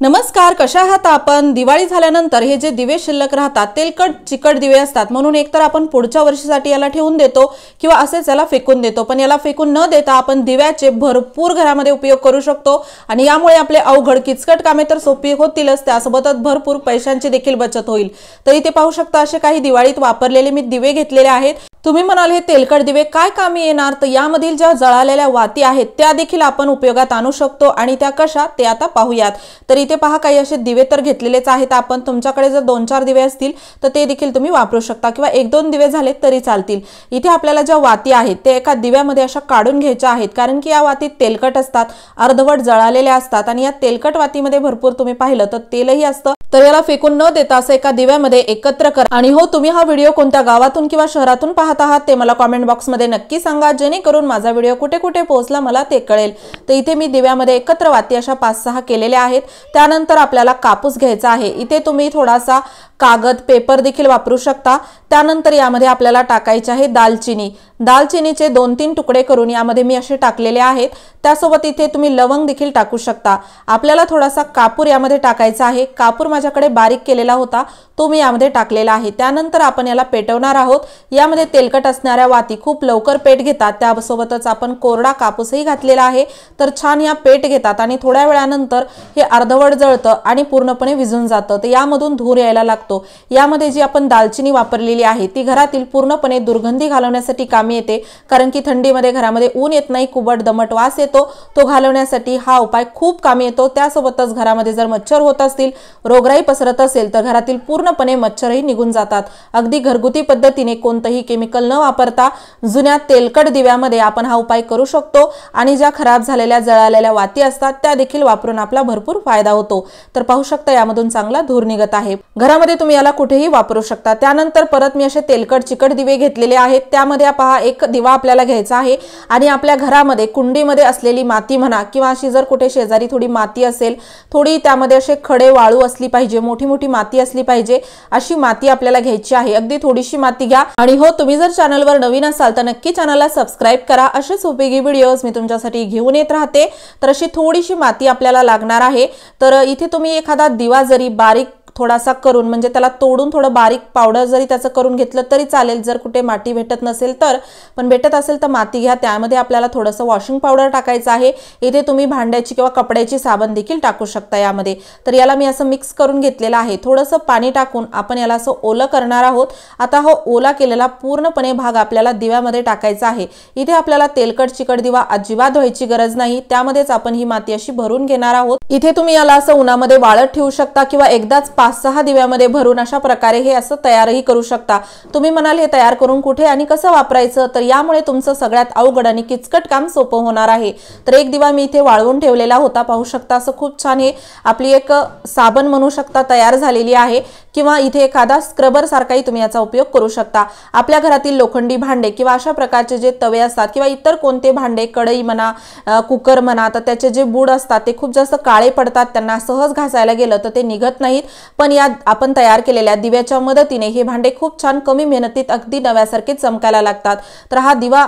नमस्कार, कशा आहात आपण? दिवाळी झाल्यानंतर हे जे दिवे शिल्लक राहतात तेलकट चिकट दिवे असतात, म्हणून एकतर आपण पुढच्या वर्षासाठी याला ठेवून देतो किंवा असेच याला फेकून देतो। पण याला फेकून न देता आपण दिव्याचे भरपूर घरामध्ये उपयोग करू शकतो आणि यामुळे आपले अवघड किचकट कामे तर सोपी होतीलच, त्यासोबतच भरपूर पैशांची देखील बचत होईल। तर इथे पाहू शकता असे काही दिवाळीत वापरलेले मी दिवे घेतलेले आहेत। तुम्ही म्हणाल हे तेलकट दिवे काय कामी येणार, तर यामधील ज्या जळालेल्या वाती आहेत त्या देखील आपण उपयोगात आणू शकतो आणि त्या कशा ते आता पाहूयात। तर इथे पहा काही असे दिवे तर घेतलेलेच आहेत आपण। तुमच्याकडे जर 2-4 दिवे असतील तर ते देखील तुम्ही वापरू शकता किंवा 1-2 दिवे झाले तरी चालतील। इथे आपल्याला ज्या वाती आहेत ते एका दिव्यामध्ये अशा काढून घ्यायच्या आहेत, कारण की या वाती तेलकट असतात, अर्धवट जळालेल्या असतात आणि या तेलकट वातीमध्ये भरपूर तुम्ही पाहिलं तर तेलही असतं। तर याला फेकून न देता असं एका दिव्यामध्ये एकत्र करा। आणि हो, तुम्ही हा व्हिडिओ कोणत्या गावातून किंवा शहरातून पाहत आहात ते मला कमेंट बॉक्स मध्ये नक्की सांगा, जेणेकरून माझा व्हिडिओ कुठे कुठे पोहोचला मला ते कळेल। तर इथे मी दिव्यामध्ये एकत्र वाती अशा 5-6 केलेल्या आहेत। त्यानंतर आपल्याला कापूस घ्यायचा आहे। इथे तुम्ही थोडासा कागद पेपर देखील वापरू शकता। त्यानंतर यामध्ये आपल्याला टाकायचे आहे दालचिनी। दालचिनीचे 2-3 तुकडे करून यामध्ये मी असे टाकलेले आहेत। त्यासोबत इथे तुम्ही लवंग देखील टाकू शकता। आपल्याला थोडासा कापूर यामध्ये टाकायचा आहे। कापूर माझ्याकडे बारीक केलेला होता तो मी यामध्ये टाकलेला आहे। त्यानंतर आपण याला पेटवणार आहोत। यामध्ये तेलकट असणाऱ्या वाती खूप लवकर पेट घेतात, त्यासोबतच आपण कोरडा कापूसही घातलेला आहे, तर छान या पेट घेतात आणि थोड्या वेळानंतर हे अर्धवट जळतं आणि पूर्णपणे विझून जातं। तर यामधून धूर यायला लागतो। यामध्ये जी आपण दालचिनी वापरलेली आहे ती घरातील पूर्णपणे दुर्गंधी घालवण्यासाठी कामी येते, कारण की थंडीमध्ये घरामध्ये ऊन येत नाही, कुबट दमट वास येतो, तो घालवण्यासाठी हा उपाय खूप कामी येतो। त्यासोबतच घरामध्ये जर मच्छर होत असतील, रोगराई पसरत असेल तर घरातील पूर्णपणे मच्छरही निघून जातात। अगदी घरगुती पद्धतीने कोणतेही केमिकल न वापरता जुन्या तेलकट दिव्यामध्ये आपण हा उपाय करू शकतो आणि ज्या खराब झालेल्या जळालेल्या वाती असतात त्या देखील वापरून आपला भरपूर फायदा होतो। तर पाहू शकता यामधून चांगला धूर निघत आहे। घरामध्ये तुम्ही याला कुठेही वापरू शकता। त्यानंतर परत मी असे तेलकट चिकट दिवे घेतलेले आहेत। त्यामध्ये पहा एक दिवा आपल्याला घ्यायचा आहे आणि आपल्या घरामध्ये कुंडीमध्ये असलेली माती म्हणा किंवा अशी जर कुठे शेजारी थोडी माती असेल, थोडी त्यामध्ये असे खडे वाळू असली पाहिजे, मोठी मोठी माती असली पाहिजे, अशी माती आपल्याला घ्यायची आहे। अगदी थोडीशी माती घ्या। आणि हो, तुम्ही जर चॅनलवर नवीन असाल तर नक्की चॅनलला सबस्क्राइब करा। असेच उपयोगी व्हिडिओज मी तुमच्यासाठी घेऊन येत राहते। तर अशी थोडीशी माती आपल्याला लागणार आहे। तर इथे तुम्ही एखादा दिवा जरी बारीक थोडासा करून, म्हणजे त्याला तोडून थोडं बारीक पावडर जरी त्याचं करून घेतलं तरी चालेल, जर कुठे माती भेटत नसेल तर। पण भेटत असेल तर माती घ्या। त्यामध्ये आपल्याला थोडंसं वॉशिंग पावडर टाकायचं आहे। इथे तुम्ही भांड्याची किंवा कपड्याची साबण देखील टाकू शकता यामध्ये। तर याला मी असं मिक्स करून घेतलेलं आहे। थोडंसं पाणी टाकून आपण याला असं ओलं करणार आहोत। आता हा ओला केलेला पूर्णपणे भाग आपल्याला दिव्यामध्ये टाकायचा आहे। इथे आपल्याला तेलकट चिकट दिवा अजिबात धुवायची गरज नाही, त्यामध्येच आपण ही माती अशी भरून घेणार आहोत। इथे तुम्ही याला असं उन्हामध्ये वाळत ठेवू शकता किंवा एकदाच 5-6 दिव्यामध्ये भरून अशा प्रकारे हे असं तयारही करू शकता। तुम्ही म्हणाल हे तयार करून कुठे आणि कसं वापरायचं, तर यामुळे तुमचं सगळ्यात अवघड आणि किचकट काम सोपं होणार आहे। तर एक दिवा मी इथे वाळवून ठेवलेला होता, पाहू शकता असं खूप छान हे आपली एक साबण म्हणू शकता तयार झालेली आहे, किंवा इथे एखादा स्क्रबर सारखाही तुम्ही याचा उपयोग करू शकता। आपल्या घरातील लोखंडी भांडे किंवा अशा प्रकारचे जे तवे असतात किंवा इतर कोणते भांडे, कढई म्हणा, कुकर म्हणा, तर त्याचे जे बूड असतात ते खूप जास्त काळे पडतात, त्यांना सहज घासायला गेलं तर ते निघत नाहीत। पण या आपण तयार केलेल्या दिव्याच्या मदतीने हे भांडे खूप छान कमी मेहनतीत अगदी नव्यासारखे चमकायला लागतात। तर हा दिवा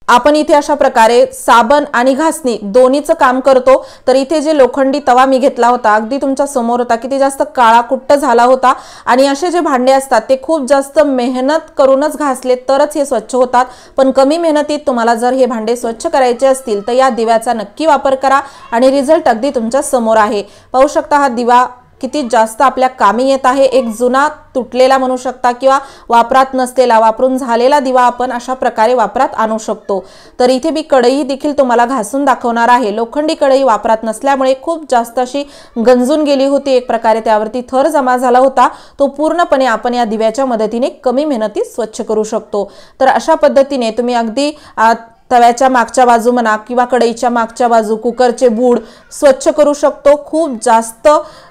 आपण इथे अशा प्रकारे साबण आणि घासणी दोन्हीचं काम करतो। तर इथे जे लोखंडी तवा मी घेतला होता अगदी तुमच्या समोर होता, किती जास्त काळा कुट्ट झाला होता। आणि असे जे भांडे असतात ते खूप जास्त मेहनत करूनच घासले तरच हे स्वच्छ होतात। पण कमी मेहनतीत तुम्हाला जर हे भांडे स्वच्छ करायचे असतील तर या दिव्याचा नक्की वापर करा आणि रिझल्ट अगदी तुमच्या समोर आहे। पाहू शकता हा दिवा किती जास्त आपल्या कामी येत आहे। एक जुना तुटलेला म्हणू शकता किंवा वापरात नसलेला, वापरून झालेला दिवा आपण अशा प्रकारे वापरात आणू शकतो। तर इथे मी कढई देखील तुम्हाला घासून दाखवणार आहे। लोखंडी कढई वापरात नसल्यामुळे खूप जास्त अशी गंजून गेली होती, एक प्रकारे त्यावरती थर जमा झाला होता, तो पूर्णपणे आपण या दिव्याच्या मदतीने कमी मेहनतीत स्वच्छ करू शकतो। तर अशा पद्धतीने तुम्ही अगदी तव्याच्या मागच्या बाजू म्हणा किंवा कढईच्या मागच्या बाजू, कुकरचे बूड स्वच्छ करू शकतो। खूप जास्त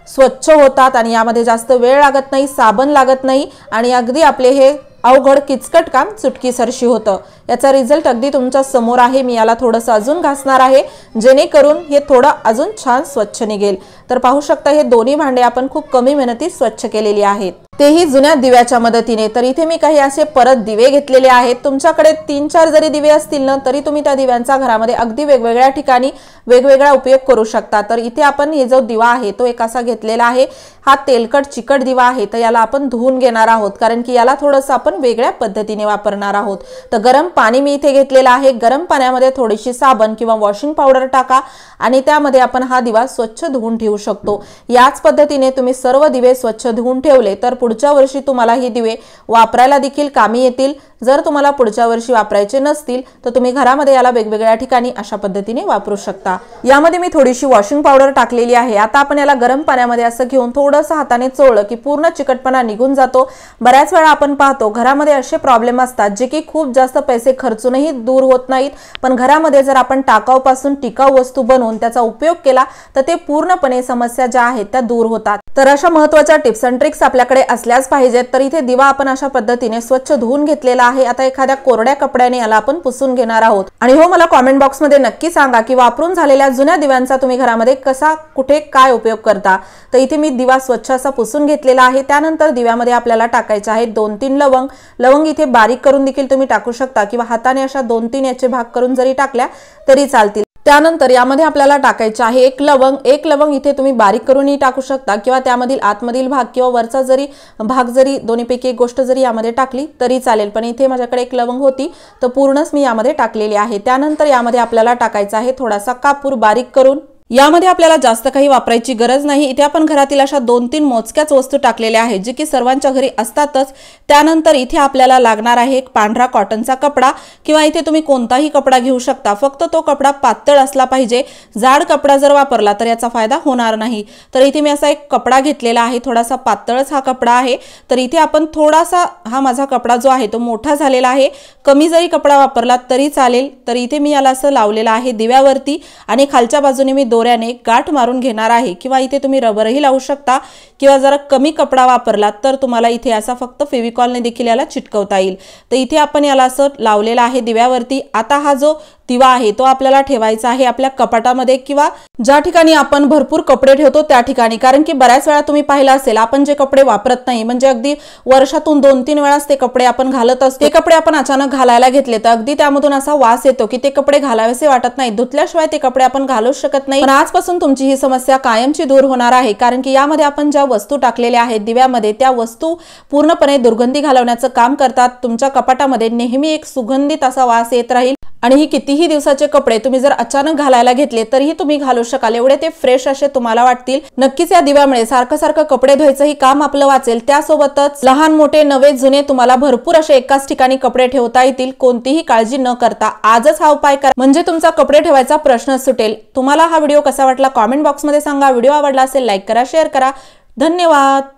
स्वच्छ होतात आणि यामध्ये जास्त वेळ लागत नाही, साबण लागत नाही आणि अगदी आपले हे अवघड किचकट काम चुटकीसरशी होतं। याचा रिझल्ट अगदी तुमच्या समोर आहे। मी याला थोडंसं अजून घासणार आहे, जेणेकरून हे थोडं अजून छान स्वच्छ निघेल। तर पाहू शकता हे दोन्ही भांडे आपण खूप कमी मेहनतीत स्वच्छ केलेली आहेत। तेही जुन्या दिव्याच्या मदतीने। तर इथे मी काही असे परत दिवे घेतलेले आहेत। तुमच्याकडे 3-4 जरी दिवे असतील ना तरी तुम्ही त्या दिव्यांचा घरामध्ये अगदी वेगवेगळ्या ठिकाणी वेगवेगळा उपयोग करू शकता। तर इथे आपण हे जो दिवा आहे तो एक असा घेतलेला आहे। हा तेलकट चिकट दिवा आहे, तर याला आपण धुवून घेणार आहोत कारण की याला थोडंसं आपण वेगळ्या पद्धतीने वापरणार आहोत। तर गरम पाणी मी इथे घेतलेलं आहे। गरम पाण्यामध्ये थोडीशी साबण किंवा वॉशिंग पावडर टाका आणि त्यामध्ये आपण हा दिवा स्वच्छ धुवून ठेवू शकतो। याच पद्धतीने तुम्ही सर्व दिवे स्वच्छ धुवून ठेवले तर पुढच्या वर्षी तुम्हाला ही दिवे वापरायला देखील कामी येतील। जर तुम्हाला पुढच्या वर्षी वापरायचे नसतील तर तुम्ही घरामध्ये याला वेगवेगळ्या ठिकाणी अशा पद्धतीने वापरू शकता। यामध्ये मी थोडीशी वॉशिंग पावडर टाकलेली आहे। आता आपण याला गरम पाण्यामध्ये असं घेऊन थोडंसं हाताने चोळलं की पूर्ण चिकटपणा निघून जातो। बऱ्याच वेळा आपण पाहतो घरामध्ये असे प्रॉब्लेम असतात जे की खूप जास्त पैसे खर्चूनही दूर होत नाहीत, पण घरामध्ये जर आपण टाकाऊपासून टिकाऊ वस्तू बनवून त्याचा उपयोग केला तर ते पूर्णपणे समस्या ज्या आहेत त्या दूर होतात। तर अशा महत्त्वाच्या टिप्स अँड ट्रिक्स आपल्याकडे असल्याच पाहिजेत। तर इथे दिवा आपण अशा पद्धतीने स्वच्छ धुवून घेतलेला आहे। आता एखाद्या कोरड्या कपड्याने याला आपण पुसून घेणार आहोत। आणि हो, मला कमेंट बॉक्स मध्ये नक्की सांगा की वापरून झालेल्या जुन्या दिव्यांचा तुम्ही घरामध्ये कसा कुठे काय उपयोग करता। तर इथे मी दिवा स्वच्छ असा पुसून घेतलेला आहे। त्यानंतर दिव्यामध्ये आपल्याला टाकायचे आहेत 2-3 लवंग। लवंग इथे बारीक करून देखील तुम्ही टाकू शकता किंवा हाताने अशा 2-3 याचे भाग करून जरी टाकल्या तरी चालतील। त्यानंतर यामध्ये आपल्याला टाकायचे आहे एक लवंग इथे तुम्ही बारीक करूनही टाकू शकता किंवा त्यामधील आतमधील भाग किंवा वरचा जरी भाग जरी दोन्हीपैकी एक गोष्ट जरी यामध्ये टाकली तरी चालेल, पण इथे माझ्याकडे एक लवंग होती तर पूर्णच मी यामध्ये टाकलेली आहे। त्यानंतर यामध्ये आपल्याला टाकायचा आहे थोडासा कापूर बारीक करून। यामध्ये आपल्याला जास्त काही वापरायची गरज नाही। इथे आपण घरातील अशा 2-3 मोजक्याच वस्तू टाकलेल्या आहेत जे की सर्वांच्या घरी असतातच। त्यानंतर इथे आपल्याला लागणार आहे एक पांढरा कॉटनचा कपडा किंवा इथे तुम्ही कोणताही कपडा घेऊ शकता, फक्त तो कपडा पातळ असला पाहिजे। जाड कपडा जर वापरला तर याचा फायदा होणार नाही। तर इथे मी असा एक कपडा घेतलेला आहे, थोडासा पातळच हा कपडा आहे। तर इथे आपण थोडासा हा माझा कपडा जो आहे तो मोठा झालेला आहे, कमी जरी कपडा वापरला तरी चालेल। तर इथे मी याला असं लावलेलं आहे दिव्यावरती आणि खालच्या बाजूने मी दोऱ्याने गाठ मारून घेणार आहे किंवा इथे तुम्ही रबरही लावू शकता किंवा जरा कमी कपडा वापरला तर तुम्हाला इथे असा फक्त फेविकॉलने देखील याला चिटकवता येईल। तर इथे आपण याला असं लावलेलं आहे दिव्यावरती। आता हा जो दिवा आहे तो आपल्याला ठेवायचा आहे आपल्या कपाटामध्ये किंवा ज्या ठिकाणी आपण भरपूर कपडे ठेवतो त्या ठिकाणी, कारण की बऱ्याच वेळा तुम्ही पाहिलं असेल आपण जे कपडे वापरत नाही म्हणजे अगदी वर्षातून 2-3 वेळाच ते कपडे आपण घालत असतो, ते कपडे आपण अचानक घालायला घेतले तर अगदी त्यामधून असा वास येतो की ते कपडे घालावेसे वाटत नाही, धुतल्याशिवाय ते कपडे आपण घालूच शकत नाही। पण आजपासून तुमची ही समस्या कायमची दूर होणार आहे, कारण की यामध्ये आपण ज्या वस्तू टाकलेल्या आहेत दिव्यामध्ये त्या वस्तू पूर्णपणे दुर्गंधी घालवण्याचं काम करतात। तुमच्या कपाटामध्ये नेहमी एक सुगंधित असा वास येत राहील आणि ही कितीही दिवसाचे कपडे तुम्ही जर अचानक घालायला घेतले तरीही तुम्ही घालू शकाल, एवढे ते फ्रेश असे तुम्हाला वाटतील। नक्कीच या दिव्यामुळे सारखं कपडे धुवायचं ही काम आपलं वाचेल, त्यासोबतच लहान मोठे नवे जुने तुम्हाला भरपूर असे एकाच ठिकाणी कपडे ठेवता येतील कोणतीही काळजी न करता। आजच हा उपाय करा म्हणजे तुमचा कपडे ठेवायचा प्रश्न सुटेल। तुम्हाला हा व्हिडिओ कसा वाटला कमेंट बॉक्स मध्ये सांगा। व्हिडिओ आवडला असेल लाईक करा, शेअर करा। धन्यवाद।